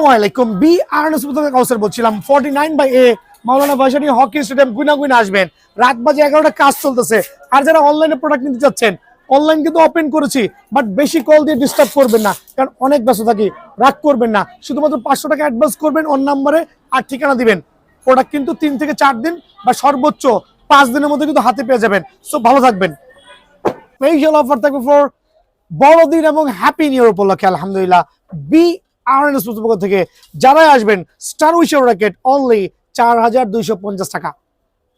আসসালামু আলাইকুম। B RNase কাউসার বলছিলাম। 49/A মাওলানা ভাসানী হকি স্টেডিয়াম গুইনা আসবেন। রাত বাজে 11টা, কাজ চলতেছে। আর যারা অনলাইনে প্রোডাক্ট নিতে চাচ্ছেন, অনলাইন কিন্তু ওপেন করেছি, বাট বেশি কল দিয়ে ডিস্টার্ব করবেন না, কারণ অনেক ব্যস্ত থাকি। রাগ করবেন না, শুধুমাত্র 500 টাকা অ্যাডভান্স করবেন অন নাম্বারে, আর ঠিকানা দিবেন। প্রোডাক্ট কিন্তু 3 থেকে 4 দিন বা সর্বোচ্চ 5 দিনের মধ্যে কিন্তু হাতে পেয়ে যাবেন। সো ভালো থাকবেন। স্পেশাল অফার থাকবে ফর বড়দিন এবং হ্যাপি নিউ ইয়ার উপলক্ষে। আলহামদুলিল্লাহ, বি আরএনএস পক্ষ থেকে যারাই আসবেন, স্টার উইশার র্যাকেট অনলি 4250 টাকা।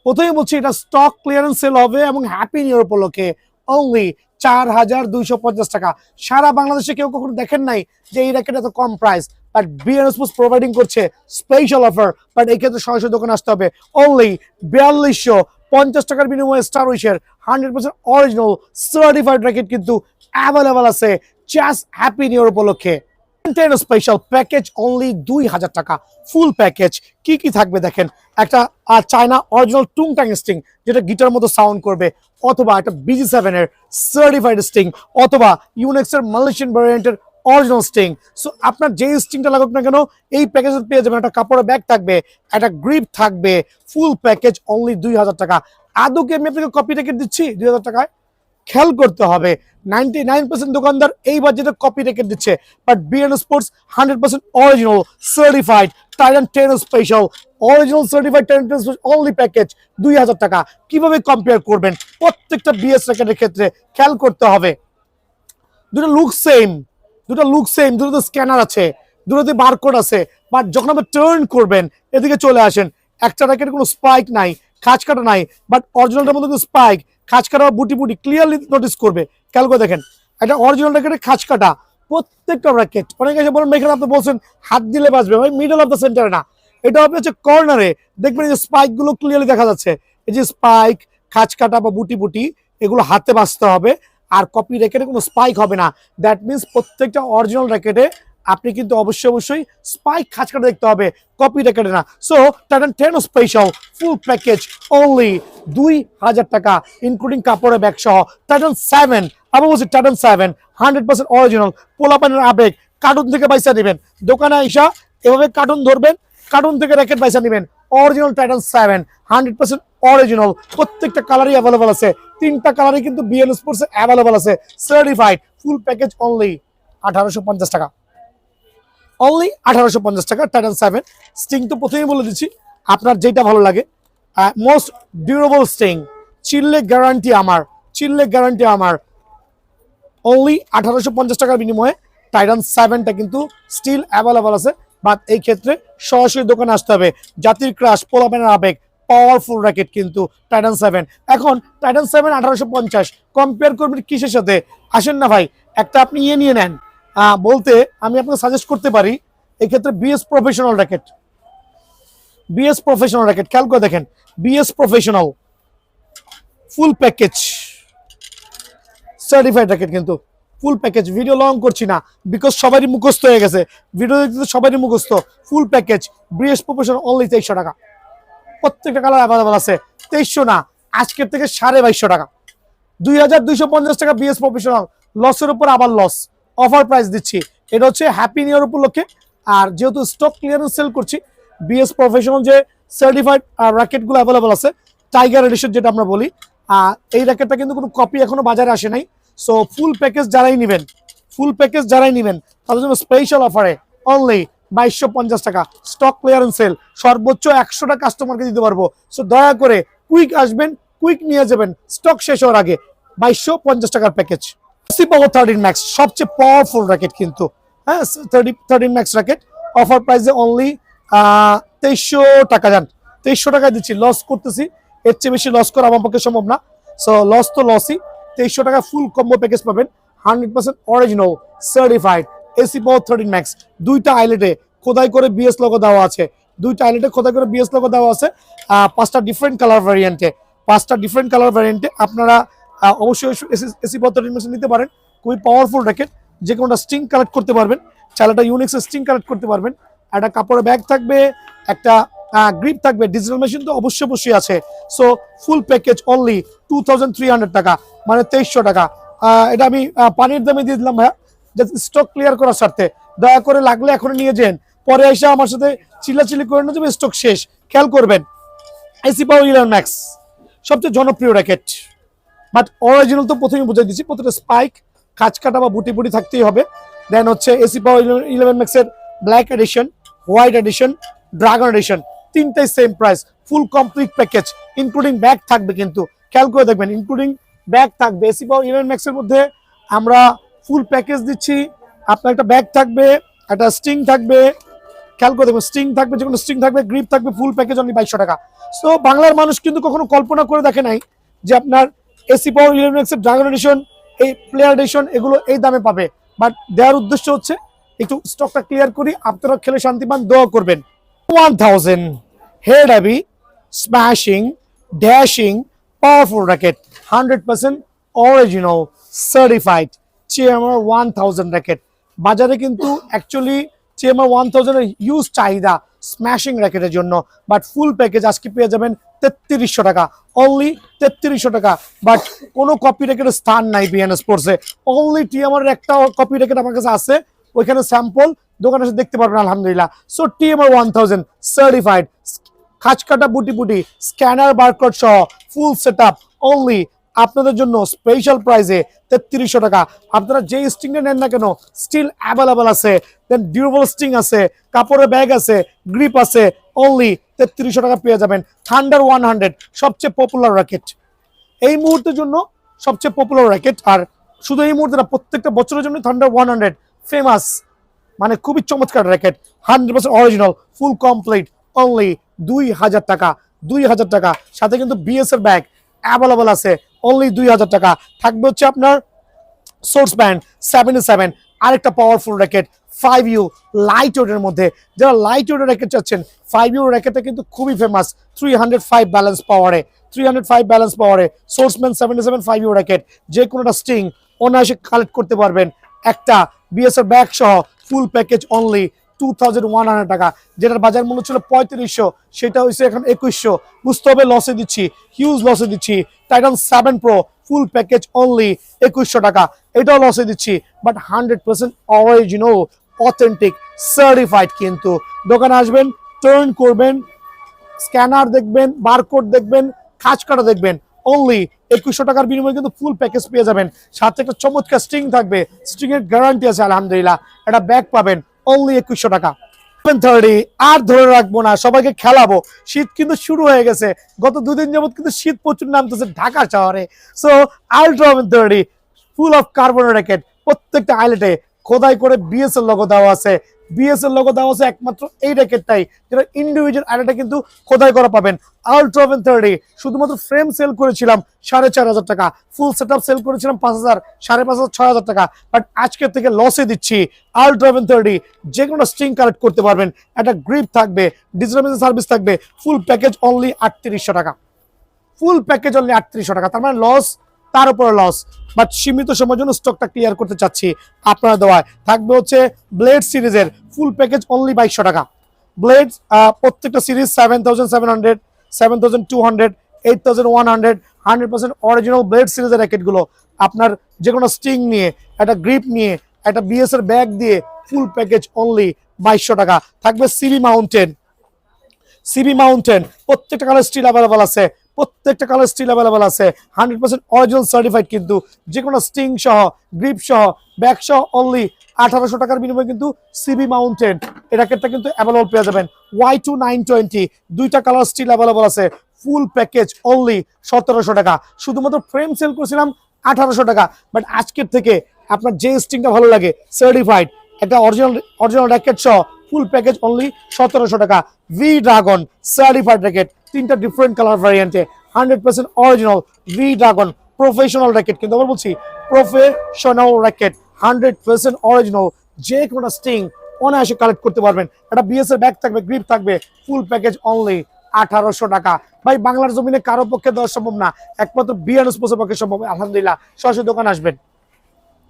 প্রথমেই বলছি, এটা স্টক ক্লিয়ারেন্স সেল হবে এবং হ্যাপি নিউ ইয়ার উপলক্ষে অনলি 4250 টাকা। সারা বাংলাদেশে কেউ কখনো দেখেন নাই যে এই র্যাকেট এত কম প্রাইস, বাট বিআরএস প্রোভাইডিং করছে স্পেশাল অফার। বাট এই ক্ষেত্রে সরাসরি দোকানে আসতে হবে। অনলি 4250 টাকার বিনিময়ে স্টার উইশার 100% অরিজিনাল সার্টিফাইড র্যাকেট কিন্তু অ্যাভেলেবল আছে জাস্ট হ্যাপি নিউ ইয়ার উপলক্ষে। স্পেশাল প্যাকেজ অনলি 2000 টাকা। ফুল প্যাকেজ কি কি থাকবে দেখেন। একটা চায়না অরিজিনাল টুংটাং স্টিং, যেটা গিটার মতো সাউন্ড করবে, অথবা একটা BG7 এর সার্টিফাইড স্টিং, অথবা ইউনেক্স এর মালয়েশিয়ান ভ্যারিয়েন্টের অরিজিনাল স্টিং। সো আপনার যে স্টিংটা লাগুক না কেন, এই প্যাকেজে পেয়ে যাবেন। একটা কাপড়ের ব্যাগ থাকবে, একটা গ্রিপ থাকবে। ফুল প্যাকেজ অনলি 2000 টাকা। আদৌ কি আমি আপনাকে কপি রেকেট দিচ্ছি 2000 টাকায়? খেয়াল করতে হবে, 99% দোকানদার এই বাজেটে কপি রেকেট দিচ্ছে, but BN sports 100% original certified Titan 10 special original certified Titan 10 only package 2000 টাকা। কিভাবে কম্পেয়ার করবেন প্রত্যেকটা বিএস র্যাকেটের ক্ষেত্রে? খেয়াল করতে হবে, দুটো লুক সেম, দুটো স্ক্যানার আছে, দুটোতে বারকোড আছে, বাট যখন আপনি টার্ন করবেন এদিকে চলে আসেন, একটা র্যাকেটে কোনো স্পাইক নাই, খাঁজ কাটা নাই, বাট অরিজিনালটার মধ্যে কিন্তু স্পাইক, খাঁজ কাটা বুটি ক্লিয়ারলি নোটিস করবে। খেয়াল করে দেখেন, একটা অরিজিনাল র্যাকেটে খাঁজ কাটা প্রত্যেকটা র্যাকেট। অনেকে এসে বলেন এখানে আপনি বলছেন হাত দিলে বাজবে, ভাই মিডল অফ দ্য সেন্টারে না, এটা হবে হচ্ছে কর্নারে। দেখবেন এই যে স্পাইক গুলো ক্লিয়ারলি দেখা যাচ্ছে। এই যে স্পাইক, খাঁজ কাটা বা বুটি এগুলো হাতে বাজতে হবে, আর কপি র্যাকেটে কোনো স্পাইক হবে না। দ্যাট মিনস প্রত্যেকটা অরিজিনাল র্যাকেটে আপনি কিন্তু অবশ্যই স্পাইক খাঁজ কাটা দেখতে হবে, কপি র্যাকেটে না। সো টাইটান 10 স্পেশাল ফুল প্যাকেজ অনলি 2000 টাকা, ইনক্লুডিং কাপড়ের ব্যাগ সহ। টাইটান 7, আমি বলছি টাইটান 7 100% অরিজিনাল। পোলাপানের আবেগ, কার্টুন থেকে পয়সা নেবেন, দোকানে আইসা এভাবে কার্টুন ধরবেন, কার্টুন থেকে র্যাকেট পয়সা নেবেন। Original Titan 7 100% original. প্রত্যেকটা কালারই অ্যাভেলেবল আছে, 3টা কালারই কিন্তু বিএন স্পোর্টস অ্যাভেলেবল আছে, সার্টিফাইড। ফুল প্যাকেজ অনলি 1850 টাকা। অনলি 1850 টাকা টাইটান 7 স্টিং। তো প্রথমেই বলে দিচ্ছি, আপনার যেটা ভালো লাগে। মোস্ট ডিউরেবল স্টিং, চিল্লে গ্যারান্টি আমার। অনলি 1850 টাকার বিনিময়ে টাইটান 7টা কিন্তু স্টিল অ্যাভেলেবল আছে। বাট এই ক্ষেত্রে সরাসরি দোকানে আসতে হবে। জাতির ক্রাশ, পোলাপানের আবেগ, পাওয়ারফুল র্যাকেট কিন্তু টাইটান 7। এখন টাইটান 7 1850 কম্পেয়ার করবেন কিসের সাথে? আসেন না ভাই, একটা আপনি নিয়ে নেন। বলতে আমি আপনাকে সাজেস্ট করতে পারি এক্ষেত্রে বিএস প্রফেশনাল র্যাকেট। খেয়াল করে দেখেন, BS professional full package certified racket কিন্তু ফুল প্যাকেজ। ভিডিও লং করছি না, বিকজ সবারই মুখস্থ হয়ে গেছে, ভিডিও দেখতে সবারই মুখস্থ। Full package BS professional only 2300 টাকা। প্রত্যেকটা কালার অ্যাভেলেবল আছে। 2300 না, আজকের থেকে 2250 টাকা। 2250 টাকা বিএস প্রফেশনাল। লসের উপর আবার লস, অফার প্রাইস দিচ্ছি। এটা হচ্ছে হ্যাপি নিউ ইয়ার উপলক্ষে। আর যেহেতু স্টক ক্লিয়ারেন্স সেল করছি, বিএস প্রফেশনাল যে সার্টিফাইড র্যাকেটগুলো অ্যাভেলেবল আছে, টাইগার এডিশন যেটা আমরা বলি, এই র্যাকেটটা কিন্তু কোনো কপি এখনো বাজারে আসে নাই। সো ফুল প্যাকেজ যারাই নেবেন তাদের জন্য স্পেশাল অফারে অনলি 2250 টাকা। স্টক ক্লিয়ারেন্স সেল, সর্বোচ্চ 100টা কাস্টমারকে দিতে পারবো। সো দয়া করে কুইক আসবেন, কুইক নিয়ে যাবেন, স্টক শেষ হওয়ার আগে। 2250 টাকার প্যাকেজ। পাওয়ার 13 ম্যাক্স সবচেয়ে পাওয়ারফুল র্যাকেট কিন্তু, হ্যাঁ, 13 ম্যাক্স র্যাকেট অফার প্রাইসে অনলি 2300 টাকা। যান, 2300 টাকায় দিচ্ছি, লস করতেছি। এর চেয়ে বেশি লস করা আমার পক্ষে সম্ভব না। সো লস তো লসই। 2300 টাকা ফুল কম্বো প্যাকেজ পাবেন, 100% অরিজিনাল সার্টিফাইড এসি পাওয়ার 13 ম্যাক্স। দুইটা আইলেটে খোদাই করে বিএস লোগো দেওয়া আছে, 5টা ডিফারেন্ট কালার ভ্যারিয়েন্টে আপনারা অবশ্যই এসি পাওয়ার 13 ম্যাক্স নিতে পারেন। খুবই পাওয়ারফুল র্যাকেট, যে কোনোটা স্টিং কালেক্ট করতে পারবেন, চালাটা ইউনিক্স স্টিং কালেক্ট করতে পারবেন। একটা কাপড়ের ব্যাগ থাকবে, একটা গ্রিপ থাকবে, ডিজিটাল মেশিন তো অবশ্যই আছে। সো ফুল প্যাকেজ অনলি 2300 টাকা, মানে 2300 টাকা। এটা আমি পানির দামে দিয়ে দিলাম ভাইয়া, স্টক ক্লিয়ার করার স্বার্থে। দয়া করে লাগলে এখন নিয়ে যান, পরে এসে আমার সাথে চিল্লাচিল্লি করে না যাবে, স্টক শেষ। খেয়াল করবেন এসি পাওয়ার 11 ম্যাক্স সবচেয়ে জনপ্রিয় র্যাকেট, বাট অরিজিনাল তো প্রথমেই বুঝাই দিচ্ছি, প্রত্যেকটা স্পাইক কাজ কাটা বা বুটি বুটি থাকতেই হবে। দেন হচ্ছে এসি পাওয়ার 11 ম্যাক্সের black edition, white edition, dragon edition, তিনটাই same price, full complete package including bag থাকবে। কিন্তু খেয়াল করে দেখবেন ইনক্লুডিং ব্যাগ থাকবে। এসি পাওয়ার 11 ম্যাক্সের মধ্যে আমরা ফুল প্যাকেজ দিচ্ছি, আপনার একটা ব্যাগ থাকবে, একটা স্ট্রিং থাকবে, খেয়াল করে দেখবেন স্ট্রিং থাকবে, যে কোনো স্ট্রিং থাকবে, গ্রিপ থাকবে, ফুল প্যাকেজ অনলি 2200 টাকা। সো বাংলার মানুষ কিন্তু কখনো কল্পনা করে দেখে নাই যে আপনার এসি পাওয়ার 11 ম্যাক্সের ড্রাগন এডিশন, এই প্লেয়ার এডিশন এগুলো এই দামে পাবে। বাট দেওয়ার উদ্দেশ্য হচ্ছে একটু স্টকটা ক্লিয়ার করি, আপনারা খেলে শান্তি পান, দোয়া করবেন। 1000 head heavy smashing dashing powerful racket, 100% original certified চেয়ারমার 1000 র্যাকেট। বাজারে কিন্তু অ্যাকচুয়ালি চেয়ারমার 1000 এর ইউজ চাহিদা স্ম্যাশিং র্যাকেটের জন্য, বাট ফুল প্যাকেজ আজকে পেয়ে যাবেন 3300 টাকা, অনলি 3300 টাকা। বাট কোনো কপি র্যাকেটের স্থান নাই বিএন স্পোর্টসে, অনলি টিএমআর একটা কপি র্যাকেট আমার কাছে আছে, ওইখানে স্যাম্পল দোকানে এসে দেখতে পারবেন আলহামদুলিল্লাহ। সো টিএমআর 1000 সার্টিফাইড, খাঁচ কাটা বুটি বুটি স্ক্যানার বারকোড সহ ফুল সেটআপ, অনলি আপনাদের জন্য স্পেশাল প্রাইসে 3300 টাকা। আপনারা যে স্ট্রিংটা নেন না কেন স্টিল অ্যাভেলেবল আছে, দেন ডিউরেবল স্ট্রিং আছে, কাপড়ের ব্যাগ আছে, গ্রিপ আছে, অনলি 3300 টাকা পেয়ে যাবেন। থান্ডার 100 সবচেয়ে পপুলার র্যাকেট এই মুহূর্তের জন্য, সবচেয়ে পপুলার র্যাকেট। আর শুধু এই মুহূর্তে না, প্রত্যেকটা বছরের জন্য থান্ডার 100 ফেমাস, মানে খুবই চমৎকার racket, 100% original full complete, only 2000 টাকা। 2000 টাকা সাথে কিন্তু বিএস এর ব্যাগ অ্যাভেলেবল আছে, অনলি 2000 টাকা। থাকবে হচ্ছে আপনার সোর্স ব্যান্ড 77, আরেকটা পাওয়ারফুল র্যাকেট 5U লাইট ওয়েটের মধ্যে। যারা লাইট ওয়েটের র্যাকেট চাচ্ছেন, 5U র্যাকেটটা কিন্তু খুবই ফেমাস, 305 ব্যালেন্স পাওয়ারে, 305 ব্যালেন্স পাওয়ারে সোর্সম্যান 77 5U র্যাকেট। যে কোনোটা স্ট্রিং অনায়াসে কালেক্ট করতে পারবেন, একটা বিএস এর ব্যাগ সহ ফুল প্যাকেজ অনলি 2100 টাকা। যেটার বাজার মূল্য ছিল 3500, সেটা হয়েছে এখন 2100। বুঝতে হবে লসে দিচ্ছি, হিউজ লসে দিচ্ছি। Titan 7 pro full package only 2100 টাকা, এটাও লসে দিচ্ছি, বাট 100% অরিজিনাল অথেন্টিক সার্টিফাইড। কিন্তু দোকানে আসবেন, টার্ন করবেন, স্ক্যানার দেখবেন, বারকোড দেখবেন, খাঁজ কাটা দেখবেন, অনলি 2100 টাকার বিনিময়ে কিন্তু ফুল প্যাকেজ পেয়ে যাবেন। সাথে একটা চমৎকার স্ট্রিং থাকবে, স্ট্রিং এর গ্যারান্টি আছে আলহামদুলিল্লাহ। একটা ব্যাগ পাবেন অনলি 2100 টাকা। 730 আর ধরে রাখবো না, সবাইকে খেলাবো, শীত কিন্তু শুরু হয়ে গেছে। গত দুদিন যাবত কিন্তু শীত প্রচুর নামতেছে ঢাকা শহরে। So ultra 730 full of carbon racket, প্রত্যেকটা আইলেটে খোদাই করে বিএস এর লোগো দেওয়া আছে। বিএস এর লোগো দেওয়া আছে একমাত্র এই র্যাকেটটাই, যেটা ইন্ডিভিজুয়াল আইলেটে কিন্তু খোদাই করা পাবেন। আলট্রা 730 শুধুমাত্র ফ্রেম সেল করেছিলাম 4500 টাকা, ফুল সেটআপ সেল করেছিলাম 5000, 5500, 6000 টাকা। বাট আজকের থেকে লসে দিচ্ছি। আলট্রা 730 যে কোনো স্ট্রিং কালেক্ট করতে পারবেন, একটা গ্রিপ থাকবে, ডিজিটাল সার্ভিস থাকবে, ফুল প্যাকেজ অনলি 3800 টাকা। ফুল প্যাকেজ অনলি 3800 টাকা, তার মানে লস, তার উপরে লস। বাট সীমিত সময়ের জন্য স্টকটা ক্লিয়ার করতে চাচ্ছি আপনারা দেওয়ায়। থাকবে হচ্ছে ব্লেড সিরিজের ফুল প্যাকেজ অনলি 2200 টাকা। ব্লেড প্রত্যেকটা সিরিজ 7700, 7200, 8100, 100% অরিজিনাল ব্লেড সিরিজের র্যাকেটগুলো আপনার যে কোনো স্ট্রিং নিয়ে, একটা গ্রিপ নিয়ে, একটা বিএস এর ব্যাগ দিয়ে ফুল প্যাকেজ অনলি 2200 টাকা। থাকবে সিবি মাউন্টেন, সিবি মাউন্টেন প্রত্যেকটা কালার স্টিল অ্যাভেলেবল আছে, প্রত্যেকটা কালার স্টিল অ্যাভেলেবল আছে, 100% অরিজিনাল সার্টিফাইড। কিন্তু যে কোনো স্ট্রিং সহ, গ্রিপ সহ, ব্যাগ সহ অনলি 1800 টাকার বিনিময়ে কিন্তু সিবি মাউন্টেন এই র্যাকেটটা কিন্তু অ্যাভেলেবল পেয়ে যাবেন। Y2 920 দুইটা কালার স্টিল অ্যাভেলেবল আছে, ফুল প্যাকেজ অনলি 1700 টাকা। শুধুমাত্র ফ্রেম সেল করেছিলাম 1800 টাকা, বাট আজকের থেকে আপনার যে স্ট্রিংটা ভালো লাগে সার্টিফাইড, একটা অরিজিনাল র্যাকেট সহ ফুল প্যাকেজ অনলি 1700 টাকা। ভি ড্রাগন সার্টিফাইড র্যাকেট, তিনটা ডিফারেন্ট কালার ভ্যারিয়েন্টে, 100% original V dragon professional racket. কিন্তু আবার বলছি প্রফেশনাল র্যাকেট, 100% অরিজিনাল, যে কোনো স্ট্রিং অনায়াসে কালেক্ট করতে পারবেন। একটা বিএস এর ব্যাগ থাকবে, গ্রিপ থাকবে, ফুল প্যাকেজ অনলি 1800 টাকা। ভাই বাংলার জমিনে কারো পক্ষে দেওয়া সম্ভব না, একমাত্র বিএন স্পোর্টসের পক্ষে সম্ভব। আলহামদুলিল্লাহ সরাসরি দোকান আসবেন।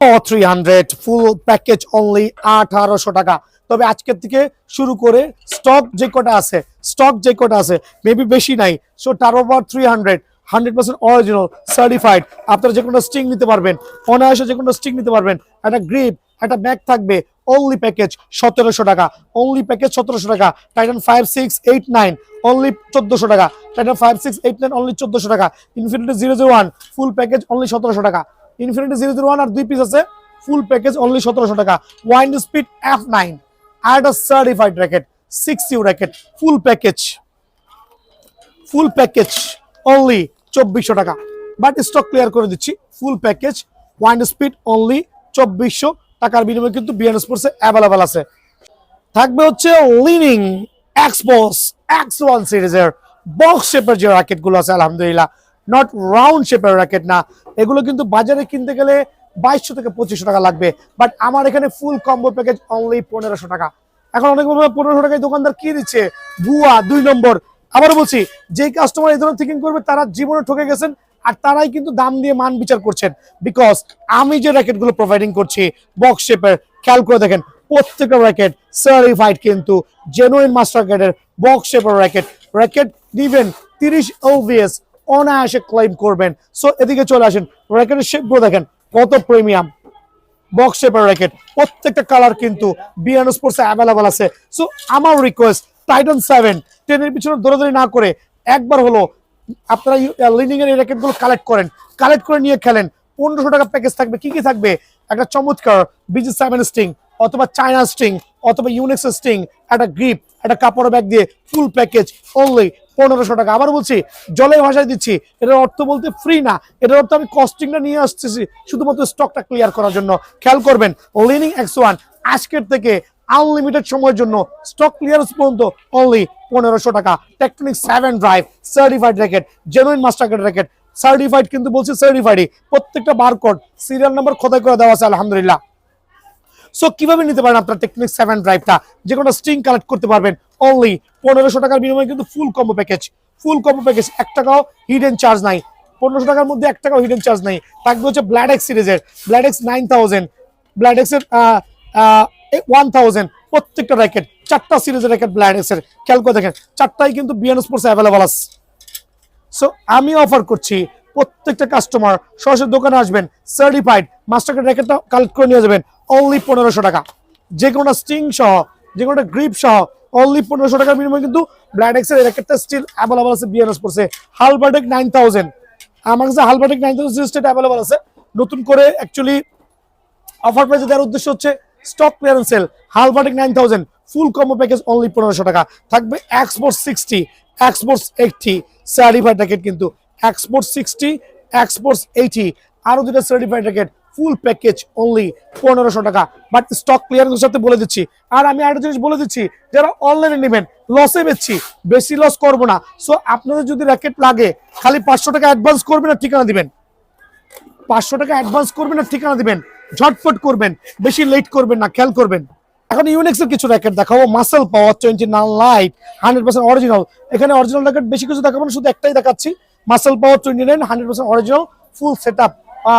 300 ফুল প্যাকেজ অনলি 1800 টাকা। তবে আজকের থেকে শুরু করে স্টক যে কটা আছে মেবি বেশি নাই। সো টার্বোবার 300, 100% অরিজিনাল সার্টিফাইড। আপনারা যে কোনো স্ট্রিং নিতে পারবেন, অনায়াসে যে কোনো স্ট্রিং নিতে পারবেন। একটা গ্রিপ, একটা ব্যাগ থাকবে, অনলি প্যাকেজ 1700 টাকা, অনলি প্যাকেজ 1700 টাকা। টাইটান 5689 অনলি 1400 টাকা, টাইটান 5689 অনলি 1400 টাকা। ইনফিনিটি 001 ফুল প্যাকেজ অনলি 1700 টাকা, ইনফিনিটি 001 আর 2 পিস আছে, ফুল প্যাকেজ অনলি 1700 টাকা। ওয়াইন্ড স্পিড F9 আর একটা certified racket 6U racket full package only 2400 টাকা। বাট স্টক ক্লিয়ার করে দিচ্ছি, full package wind speed only 2400 টাকার বিনিময়ে কিন্তু বিএন স্পোর্টসে অ্যাভেলেবল আছে। থাকবে হচ্ছে লিনিং এক্সপোস X1 সিরিজের বক্স শেপের যে র্যাকেটগুলো আছে, আলহামদুলিল্লাহ নট রাউন্ড শেপের র্যাকেট না, এগুলো কিন্তু বাজারে কিনতে গেলে 2200 থেকে 2500 টাকা লাগবে, বাট আমার এখানে ফুল কম্বো প্যাকেজ অনলি 1500 টাকা। এখন অনেক বলবে 1500 টাকায় দোকানদার কি দিচ্ছে, ভুয়া 2 নম্বর। আবার বলছি, যে কাস্টমার এই ধরনের থিঙ্কিং করবে তারা জীবনে ঠকে গেছেন, আর তারাই কিন্তু দাম দিয়ে মান বিচার করছেন। বিকজ আমি যে র্যাকেটগুলো প্রোভাইডিং করছি বক্স শেপের, খেয়াল করে দেখেন প্রত্যেকটা র্যাকেট সার্টিফাইড, কিন্তু জেনুইন মাস্টার গ্রেডের বক্স শেপের র্যাকেট দিবেন 30 LVS অনায়াসে ক্লেম করবেন। সো এদিকে চলে আসেন, র্যাকেটের শেপগুলো দেখেন কত প্রিমিয়াম, বক্স শেপের র্যাকেট প্রত্যেকটা কালার কিন্তু বিএন স্পোর্টসে অ্যাভেলেবল আছে। সো আমার রিকোয়েস্ট, টাইটান 7 10 এর পিছনে দৌড়াদৌড়ি না করে একবার হলো আপনারা লিনিং এর এই র্যাকেটগুলো কালেক্ট করে নিয়ে খেলেন। 1500 টাকা প্যাকেজ থাকবে, কি কি থাকবে, একটা চমৎকার BG7 স্টিং অথবা চায়না স্টিং অথবা ইউনিক্স স্টিং, একটা গ্রিপ, একটা কাপড় ব্যাগ দিয়ে ফুল প্যাকেজ অনলি 1500 টাকা। আবার বলছি, জলের ভাষায় দিচ্ছি, এটার অর্থ বলতে ফ্রি না, এটার অর্থ আমি কস্টিংটা নিয়ে আসতেছি শুধুমাত্র স্টকটা ক্লিয়ার করার জন্য। খেয়াল করবেন, লিনিং X1 আজকের থেকে আনলিমিটেড সময়ের জন্য স্টক ক্লিয়ারেন্স পর্যন্ত অনলি 1500 টাকা। Tectonic 7 drive certified racket, genuine master grade racket, certified কিন্তু বলছি সার্টিফাইডই, প্রত্যেকটা বারকোড সিরিয়াল নাম্বার খোদাই করে দেওয়া আছে আলহামদুলিল্লাহ। সো কিভাবে নিতে পারেন আপনার টেকনিক 7 ড্রাইভটা, যে কোনো স্ট্রিং কালেক্ট করতে পারবেন অনলি 1500 টাকার বিনিময়ে কিন্তু ফুল কম্বো প্যাকেজ 1 টাকাও হিডেন চার্জ নাই, 1500 টাকার মধ্যে 1 টাকাও হিডেন চার্জ নাই। থাকবে হচ্ছে ব্ল্যাডেক্স সিরিজের, ব্ল্যাডেক্স 9000, ব্ল্যাডেক্সের 1000, প্রত্যেকটা র্যাকেট 4টা সিরিজের র্যাকেট ব্ল্যাডেক্সের, খেয়াল করে দেখেন 4টাই কিন্তু বিএন স্পোর্টস অ্যাভেলেবল আছে। সো আমি অফার করছি প্রত্যেকটা কাস্টমার সরাসরি দোকানে আসবেন, সার্টিফাইড মাস্টার গ্রেড র্যাকেটটা কালেক্ট করে নিয়ে যাবেন অনলি 1500 টাকা। যে কোনো স্টিং সহ, যে কোনো গ্রিপ সহ অনলি 1500 টাকার বিনিময়ে কিন্তু ব্ল্যাডেক্সের র্যাকেটটা স্টিল অ্যাভেলেবল আছে বিএন স্পোর্টসে। হালবার্টেক 9000, আমার কাছে হালবার্টেক 9000 সিরিজটা অ্যাভেলেবল আছে। নতুন করে অ্যাকচুয়ালি অফার প্রাইসে দেওয়ার উদ্দেশ্য হচ্ছে স্টক ক্লিয়ারেন্স সেল। হালবার্টেক 9000 ফুল কম্বো প্যাকেজ অনলি 1500 টাকা। থাকবে এক্সপোর্ট 60, এক্সপোর্টস 80 সার্টিফাইড র্যাকেট, কিন্তু এক্সপোর্ট 60, এক্সপোর্টস 80 আরো দুটো certified racket full package only 1500 টাকা। বাট স্টক ক্লিয়ারেন্সের সাথে বলে দিচ্ছি, আর আমি আরেকটা জিনিস বলে দিচ্ছি, যারা অনলাইনে নেবেন লসে বেচছি, বেশি লস করবো না। সো আপনাদের যদি র্যাকেট লাগে খালি 500 টাকা অ্যাডভান্স করবেন আর ঠিকানা দিবেন, 500 টাকা অ্যাডভান্স করবেন আর ঠিকানা দিবেন, ঝটপট করবেন, বেশি লেট করবেন না, খেয়াল করবেন। এখন ইউনিক্সের কিছু র্যাকেট দেখাবো, মাসেল পাওয়ার 29 লাইট 100% অরিজিনাল। এখানে অরিজিনাল র্যাকেট বেশি কিছু দেখাবো না, শুধু একটাই দেখাচ্ছি, muscle power 29 100% original full setup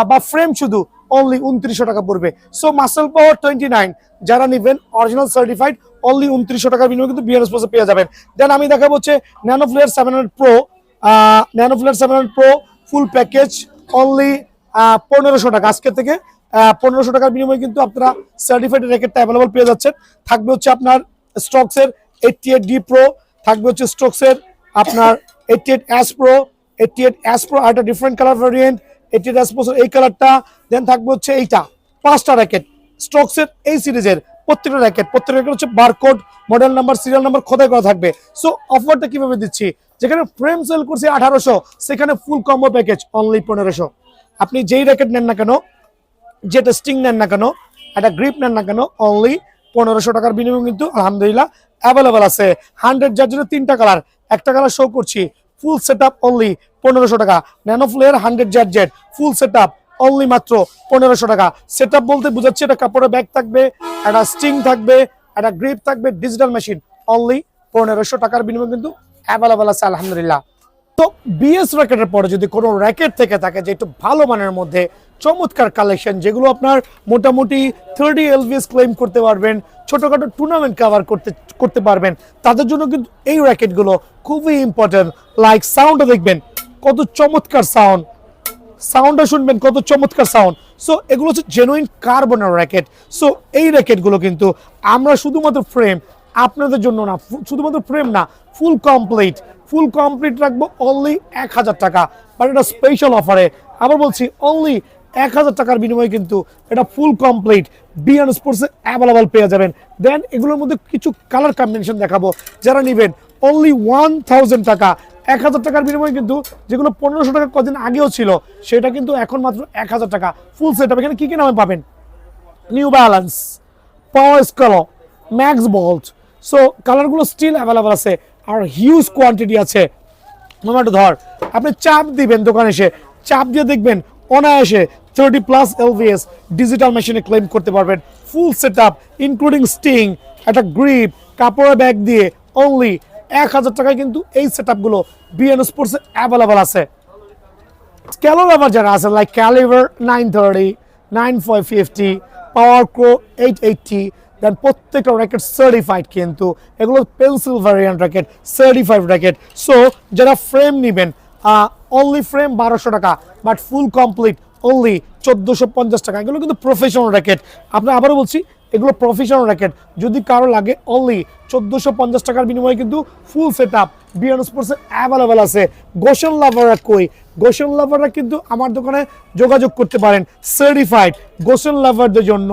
বা ফ্রেম শুধু অনলি 2900 টাকা পড়বে। সো মাসেল পাওয়ার 29 যারা নেবেন অরিজিনাল সার্টিফাইড অনলি 2900 টাকার বিনিময়ে কিন্তু বিএনএস প্লাসে পেয়ে যাবেন। দেন আমি দেখাবো হচ্ছে nano flare 700 pro, nano flare 700 pro full package only 1500 টাকা। আজকে থেকে 1500 টাকার বিনিময়ে কিন্তু আপনারা সার্টিফাইড র্যাকেটটা অ্যাভেলেবল পেয়ে যাচ্ছেন। থাকবে হচ্ছে আপনার স্ট্রোকসের 88D প্রো, থাকবে হচ্ছে স্ট্রোকসের আপনার 88S প্রো, 88S প্রো আর একটা different colour variant, 88S pro এই কালারটা। দেন থাকবে হচ্ছে এইটা 5টা র্যাকেট স্ট্রোকসের এই সিরিজের, প্রত্যেকটা র্যাকেট হচ্ছে barcode, model number, serial number খোদাই করা থাকবে। সো অফারটা কিভাবে দিচ্ছি, যেখানে ফ্রেম সেল করছি 1800, সেখানে ফুল কম্বো প্যাকেজ অনলি 1500। আপনি যেই র্যাকেট নেন না কেন, যেটা স্টিং নেন না কেন, একটা গ্রিপ নেন না কেন, অনলি 1500 টাকার বিনিময়ে কিন্তু আলহামদুলিল্লাহ অ্যাভেলেবল আছে। 100 জার্জের 3টা কালার, একটা কালার শো করছি, ফুল সেটআপ অনলি 1500 টাকা। ন্যানো ফ্লেয়ার 100 জার্জের ফুল সেটআপ অনলি মাত্র 1500 টাকা। সেটআপ বলতে বুঝাচ্ছি একটা কাপড়ের ব্যাগ থাকবে, একটা স্টিং থাকবে, একটা গ্রিপ থাকবে, ডিজিটাল মেশিন অনলি 1500 টাকার বিনিময়ে কিন্তু অ্যাভেলেবল আছে আলহামদুলিল্লাহ। তো বিএস র্যাকেটের পরে যদি কোনো র্যাকেট থেকে থাকে যে একটু ভালো মানের মধ্যে চমৎকার কালেকশন, যেগুলো আপনার মোটামুটি 30 LVS ক্লেম করতে পারবেন, ছোটখাটো টুর্নামেন্ট কাভার করতে পারবেন, তাদের জন্য কিন্তু এই র্যাকেটগুলো খুবই ইম্পর্টেন্ট। লাইক সাউন্ডটা দেখবেন কত চমৎকার সাউন্ডটা শুনবেন কত চমৎকার সাউন্ড। সো এগুলো হচ্ছে জেনুইন কার্বনের র্যাকেট। সো এই র্যাকেটগুলো কিন্তু আমরা শুধুমাত্র ফ্রেম আপনাদের জন্য না, শুধুমাত্র ফ্রেম না, ফুল কমপ্লিট রাখবো অনলি 1000 টাকা, বাট এটা স্পেশাল অফারে। আবার বলছি অনলি 1000 টাকার বিনিময়ে কিন্তু এটা ফুল কমপ্লিট বিএন স্পোর্টসে অ্যাভেলেবল পেয়ে যাবেন। দেন এগুলোর মধ্যে কিছু কালার কম্বিনেশন দেখাবো, যারা নেবেন অনলি 1000 টাকা। 1000 টাকার বিনিময়ে কিন্তু যেগুলো 1500 টাকা কদিন আগেও ছিল সেটা কিন্তু এখন মাত্র 1000 টাকা ফুল সেট আপ। এখানে কি কি নামে পাবেন? নিউ ব্যালেন্স, পাওয়ার স্কলো, ম্যাক্স বল্ট। সো কালারগুলো স্টিল অ্যাভেলেবল আছে আর হিউজ কোয়ান্টিটি আছে। মামাটো ধর, আপনি চাপ দিবেন দোকানে এসে, চাপ দিয়ে দেখবেন অনায়াসে 30+ LVS ডিজিটাল মেশিনে ক্লেম করতে পারবেন। Full set up including string, একটা গ্রিপ, কাপড়ের ব্যাগ দিয়ে অনলি 1000 টাকায় কিন্তু এই সেট আপগুলো বিএন স্পোর্টসে অ্যাভেলেবল আছে। স্ক্যালো লাভার যারা আছে লাইক ক্যালিভার 930, 9550, পাওয়ার ক্রো 880, দেন প্রত্যেকটা র্যাকেট সার্টিফাইড, কিন্তু এগুলো pencil variant racket, certified racket. So যারা ফ্রেম নেবেন অনলি ফ্রেম 1200 টাকা, বাট ফুল কমপ্লিট অনলি 1450 টাকা। এগুলো কিন্তু প্রফেশনাল র্যাকেট। আপনার আবারও বলছি এগুলো প্রফেশনাল র্যাকেট, যদি কারো লাগে অনলি 1450 টাকার বিনিময়ে কিন্তু ফুল সেট আপ বিএন স্পোর্টসে অ্যাভেলেবেল আছে। গোশন লাভাররা কই? গোশন লাভাররা কিন্তু আমার দোকানে যোগাযোগ করতে পারেন। সার্টিফাইড গোশন লাভারদের জন্য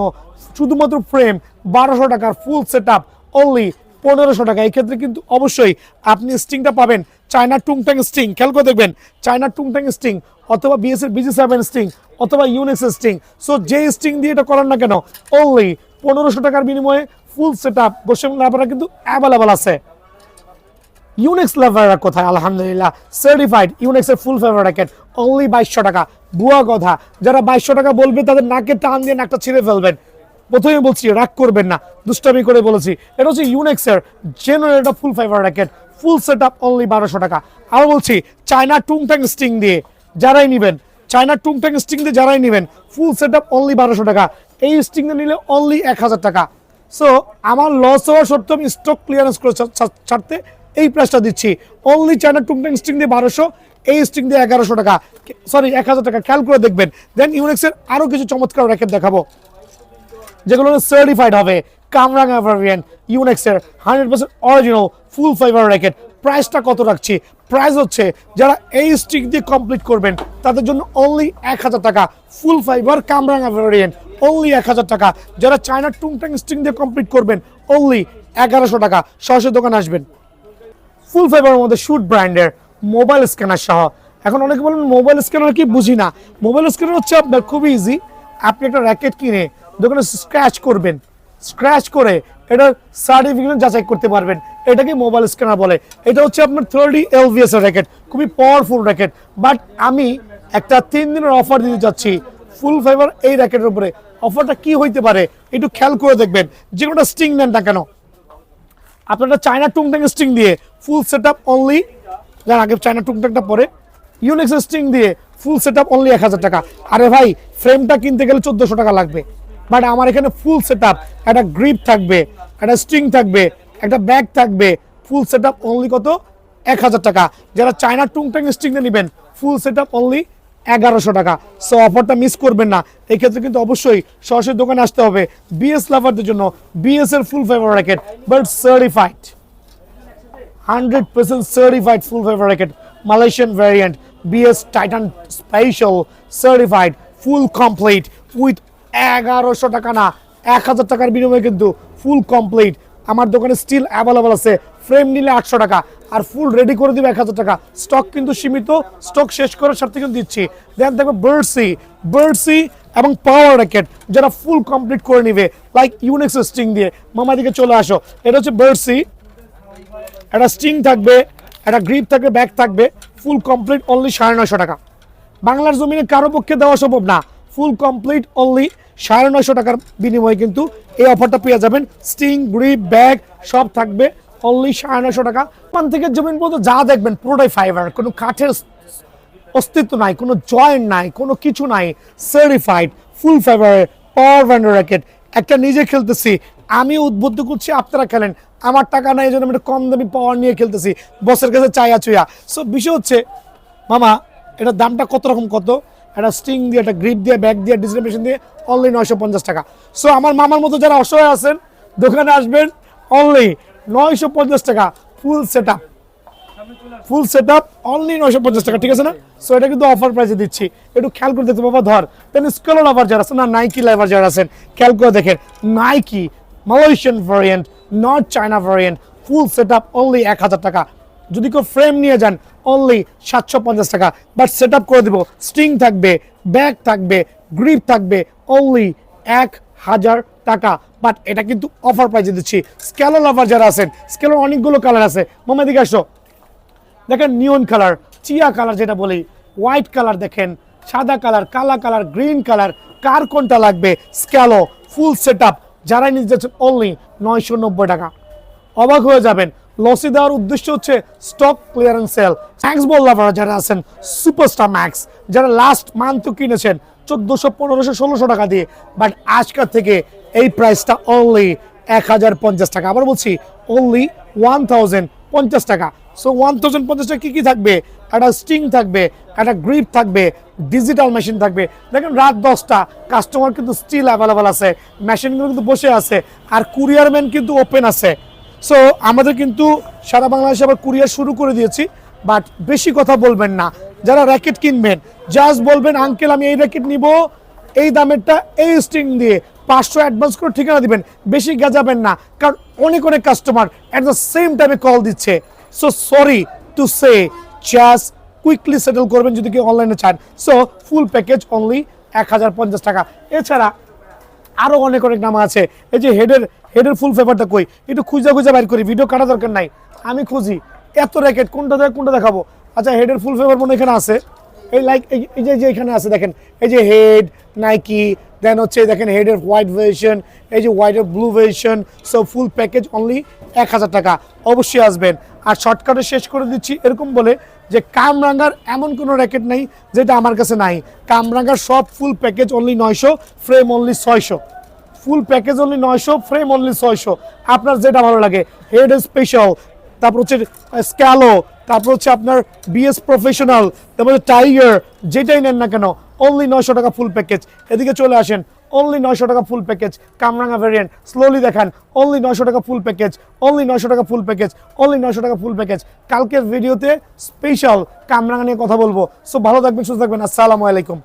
শুধুমাত্র ফ্রেম 1200 টাকার, ফুল সেট আপ অনলি 1500 টাকা। এই ক্ষেত্রে কিন্তু অবশ্যই আপনি স্টিংটা পাবেন চায়না টুংটাং স্টিং, খেয়াল করে দেখবেন চায়না টুংটাং স্টিং অথবা বিএস এর BG7 স্টিং অথবা ইউনিক্স স্টিং। সো যে স্টিং দিয়ে এটা করেন না কেন অনলি 1500 টাকার বিনিময়ে ফুল সেট আপ গোশন লাভাররা কিন্তু অ্যাভেলেবল আছে। ইউনিক্স লাভাররা কোথায়? আলহামদুলিল্লাহ সার্টিফাইড ইউনিক্সের ফুল ফেভার র্যাকেট অনলি 2200 টাকা। বুয়া কথা, যারা 2200 টাকা বলবে তাদের নাকে টান দিয়ে নাকটা ছিঁড়ে ফেলবেন। প্রথমে বলছি রাগ করবেন না, দুষ্টামি করে বলেছি। এটা হচ্ছে ইউনিক্সের generator full favour racket, full set up only 1200 টাকা। আর বলছি চায়না টুংটাং স্টিং দিয়ে যারাই নেবেন, চায়না টুংটাং স্টিং দিয়ে যারাই নেবেন ফুল সেট আপ অনলি 1200 টাকা। এই স্টিং দিয়ে নিলে অনলি 1000 টাকা। সো আমার লস হওয়ার সত্ত্বেও আমি স্টক ক্লিয়ারেন্স করে ছাড়তে এই প্রাইসটা দিচ্ছি। অনলি চায়না টুংটাং স্টিং দিয়ে 1200, এই স্টিং দিয়ে 1100 টাকা, সরি 1000 টাকা। খেয়াল করে দেখবেন। দেন ইউনিক্সের আরও কিছু চমৎকার র্যাকেট দেখাবো যেগুলো সার্টিফাইড হবে, কামরাঙ্গা ভ্যারিয়েন্ট ইউনিক্সের 100% অরিজিনাল ফুল ফাইবার র্যাকেট। প্রাইসটা কত রাখছি? প্রাইস হচ্ছে যারা এই স্টিক দিয়ে কমপ্লিট করবেন তাদের জন্য অনলি 1000 টাকা, ফুল ফাইবার কামরাঙ্গা ভ্যারিয়েন্ট অনলি 1000 টাকা। যারা চায়না টুংটাং স্টিং দিয়ে কমপ্লিট করবেন অনলি 1100 টাকা। সরাসরি দোকানে আসবেন। ফুল ফাইবারের মধ্যে শুট ব্র্যান্ডের মোবাইল স্ক্যানার সহ। এখন অনেকে বলেন মোবাইল স্ক্যানার কি, বুঝি না। মোবাইল স্ক্যানার হচ্ছে আপনার খুবই ইজি। আপনি একটা র্যাকেট কিনে দোকানে স্ক্র্যাচ করবেন, স্ক্র্যাচ করে এটা সার্টিফিকেট যাচাই করতে পারবেন। এটাকে মোবাইল স্ক্যানার বলে। এটা হচ্ছে আপনার 30 LVS এর র্যাকেট, খুবই পাওয়ারফুল র্যাকেট। বাট আমি একটা 3 দিনের অফার দিতে যাচ্ছি ফুল ফাইবার এই র্যাকেটের উপরে। অফারটা কি হইতে পারে একটু খেয়াল করে দেখবেন। যে কোনোটা স্টিং নেন না কেন, আপনারা চায়না টুংটাং স্টিং দিয়ে ফুল সেট আপ অনলি, যার আগে চায়না টুংটাংটা পরে ইউনিক্স স্টিং দিয়ে ফুল সেট আপ অনলি 1000 টাকা। আরে ভাই ফ্রেমটা কিনতে গেলে 1400 টাকা লাগবে, বাট আমার এখানে ফুল সেট আপ, একটা গ্রিপ থাকবে, একটা স্ট্রিং থাকবে, একটা ব্যাগ থাকবে, ফুল সেট আপ অনলি কত? 1000 টাকা। যারা চায়না টুংটাং স্ট্রিং দিয়ে নেবেন ফুল সেট আপ অনলি 1100 টাকা। সো অফারটা মিস করবেন না। এই ক্ষেত্রে কিন্তু অবশ্যই সরাসরি দোকানে আসতে হবে। বিএস লাভারদের জন্য বিএস এর full favour racket, but certified 100% certified full favour racket, Malaysian variant, BS Titan special certified full complete with 1100 টাকা না 1000 টাকার বিনিময়ে কিন্তু ফুল কমপ্লিট আমার দোকানে স্টিল অ্যাভেলেবল আছে। ফ্রেম নিলে 800 টাকা আর ফুল রেডি করে দিবে 1000 টাকা। স্টক কিন্তু সীমিত, স্টক শেষ করার সাথে কিন্তু দিচ্ছি। দেন দেখো বার্ডসি এবং পাওয়ার র্যাকেট যারা ফুল কমপ্লিট করে নিবে লাইক ইউনিক্স স্টিং দিয়ে, মামা দিকে চলে আসো। এটা হচ্ছে বার্ডসি, একটা স্টিং থাকবে, একটা গ্রিপ থাকবে, ব্যাগ থাকবে, ফুল কমপ্লিট অনলি 950 টাকা। বাংলার জমিনে কারো পক্ষে দেওয়া সম্ভব না। ফুল কমপ্লিট অনলি 950 টাকার বিনিময়ে কিন্তু এই অফারটা পেয়ে যাবেন। স্টিং, গ্রিপ, ব্যাগ সব থাকবে অনলি 950 টাকা। পান থেকে জমিন পর্যন্ত যা দেখবেন পুরোটাই ফাইবার, কোনো কাঠের অস্তিত্ব নাই, কোনো জয়েন্ট নাই, কোনো কিছু নাই। সার্টিফাইড ফুল ফাইবারের পাওয়ার ব্র্যান্ডের র্যাকেট। একটা নিজে খেলতেছি, আমি উদ্বুদ্ধ করছি আপনারা খেলেন। আমার টাকা নাই, এই জন্য আমি একটা কম দামি পাওয়ার নিয়ে খেলতেছি, বসের কাছে চাইয়া চুইয়া। সো বিষয় হচ্ছে মামা এটার দামটা কত রকম, কত একটা স্টিং দিয়ে, একটা গ্রিপ দিয়ে, ব্যাগ দিয়ে, ডিসপ্লে মেশিন দিয়ে অনলি 950 টাকা। সো আমার মামার মতো যারা অসহায় আছেন দোকানে আসবেন, অনলি 950 টাকা ফুল সেটআপ, ফুল সেটআপ অনলি 950 টাকা, ঠিক আছে না? সো এটা কিন্তু অফার প্রাইসে দিচ্ছি, একটু খেয়াল করে দেখতে বাবা। ধর দেন স্কেলো লাভার যারা আছেন না, নাইকি লাভার যারা আছেন, খেয়াল করে দেখেন Nike Malaysian variant, not China variant, full setup only 1000 টাকা। যদি কেউ ফ্রেম নিয়ে যান অনলি 750 টাকা, বাট সেটআপ করে দেবো, স্ট্রিং থাকবে, ব্যাগ থাকবে, গ্রিপ থাকবে, অনলি 1000 টাকা। বাট এটা কিন্তু অফার প্রাইসে দিচ্ছি। স্কেলো লাভার যারা আছেন, স্কেলোর অনেকগুলো কালার আছে, মামা দিকে আসো, দেখেন নিয়ন কালার, চিয়া কালার যেটা বলি, হোয়াইট কালার, দেখেন সাদা কালার, কালা কালার, গ্রিন কালার, কার কোনটা লাগবে, স্ক্যালো ফুল সেটআপ যারাই নিতে যাচ্ছেন অনলি 990 টাকা। অবাক হয়ে যাবেন, লসি দেওয়ার উদ্দেশ্য হচ্ছে স্টক ক্লিয়ারেন্স সেল। ম্যাক্স বল লাভার যারা আছেন, সুপারস্টার ম্যাক্স যারা লাস্ট মান্থ কিনেছেন 1400, 1500, 1600 টাকা দিয়ে, বাট আজকের থেকে এই প্রাইসটা অনলি 1050 টাকা। আবার বলছি অনলি 1050 টাকা। সো 1050 টাকা কি কি থাকবে? একটা স্টিং থাকবে, একটা গ্রিপ থাকবে, ডিজিটাল মেশিন থাকবে। দেখেন রাত 10টা, কাস্টমার কিন্তু স্টিল অ্যাভেলেবল আছে, মেশিনগুলো কিন্তু বসে আছে, আর কুরিয়ার ম্যান কিন্তু ওপেন আছে। সো আমাদের কিন্তু সারা বাংলাদেশে আবার কুরিয়ার শুরু করে দিয়েছি। বাট বেশি কথা বলবেন না, যারা র্যাকেট কিনবেন জাস্ট বলবেন আঙ্কেল আমি এই র্যাকেট নিব, এই দামেরটা, এই স্ট্রিং দিয়ে 500 অ্যাডভান্স করে ঠিকানা দিবেন, বেশি গাজাবেন না, কারণ অনেক অনেক কাস্টমার অ্যাট দ্য সেম টাইমে কল দিচ্ছে। So sorry to say, just quickly settle করবেন যদি কেউ অনলাইনে চান। সো ফুল প্যাকেজ অনলি 1050 টাকা। এছাড়া আরো অনেক অনেক নাম আছে। এই যে হেডের ফুল ফেভারটা কই, একটু খুঁজে বাইর করি, ভিডিও কাটা দরকার নাই, আমি খুঁজি এত র্যাকেট কোনটা দেখাবো। আচ্ছা হেডের ফুল ফেভার মনে এখানে আছে, এই লাইক এই যে এখানে আছে, দেখেন এই যে হেড নাইকি, দেন হচ্ছে দেখেন হেডের হোয়াইট ভার্সন, এই যে হোয়াইটের blue version. So full package only 1000 টাকা। অবশ্যই আসবেন। আর শর্টকাটে শেষ করে দিচ্ছি এরকম বলে যে কামরাঙ্গার এমন কোনো র্যাকেট নাই যেটা আমার কাছে নাই। কামরাঙ্গার সব ফুল প্যাকেজ অনলি 900, ফ্রেম অনলি 600। ফুল প্যাকেজ অনলি 900, ফ্রেম অনলি 600। আপনার যেটা ভালো লাগে, হেড স্পেশাল, তারপর হচ্ছে স্ক্যালো, তারপর হচ্ছে আপনার বিএস প্রফেশনাল, তারপর টাইগার, যেটাই নেন না কেন অনলি 900 টাকা ফুল প্যাকেজ। এদিকে চলে আসেন, অনলি 900 টাকা ফুল প্যাকেজ। কামরাঙ্গা ভ্যারিয়েন্ট স্লোলি দেখান, অনলি 900 টাকা ফুল প্যাকেজ, অনলি 900 টাকা ফুল প্যাকেজ, অনলি 900 টাকা ফুল প্যাকেজ। কালকের ভিডিওতে স্পেশাল কামরাঙ্গা নিয়ে কথা বলবো। সো ভালো থাকবেন, সুস্থ থাকবেন, আসসালামু আলাইকুম।